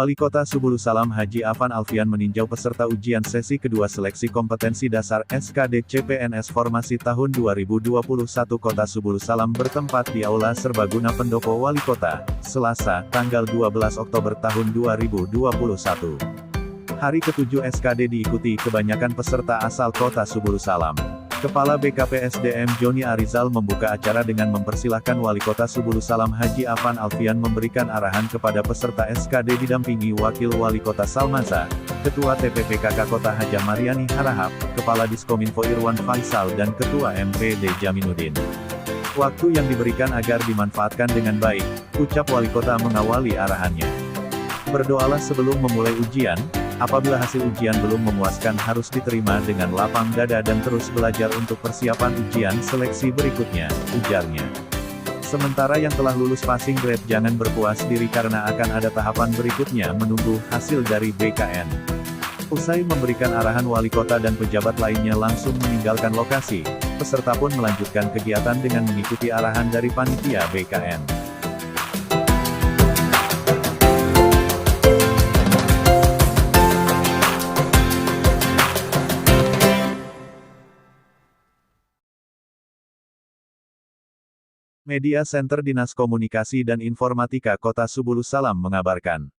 Wali Kota Subulu Salam Haji Afan Alfian meninjau peserta ujian sesi kedua seleksi kompetensi dasar SKD CPNS Formasi tahun 2021 Kota Subulu Salam bertempat di Aula Serbaguna Pendopo Wali Kota, Selasa, tanggal 12 Oktober tahun 2021. Hari ke-7 SKD diikuti kebanyakan peserta asal Kota Subulu Salam. Kepala BKPSDM Joni Arizal membuka acara dengan mempersilahkan Wali Kota Subulu Salam Haji Afan Alfian memberikan arahan kepada peserta SKD didampingi Wakil Wali Kota Salmansa, Ketua TPPKK Kota Haja Mariani Harahap, Kepala Diskominfo Irwan Faisal dan Ketua MPD Jaminuddin. Waktu yang diberikan agar dimanfaatkan dengan baik, ucap Wali Kota mengawali arahannya. Berdoalah sebelum memulai ujian. Apabila hasil ujian belum memuaskan harus diterima dengan lapang dada dan terus belajar untuk persiapan ujian seleksi berikutnya, ujarnya. Sementara yang telah lulus passing grade jangan berpuas diri karena akan ada tahapan berikutnya menunggu hasil dari BKN. Usai memberikan arahan wali kota dan pejabat lainnya langsung meninggalkan lokasi, peserta pun melanjutkan kegiatan dengan mengikuti arahan dari panitia BKN. Media Center Dinas Komunikasi dan Informatika Kota Subulu Salam mengabarkan.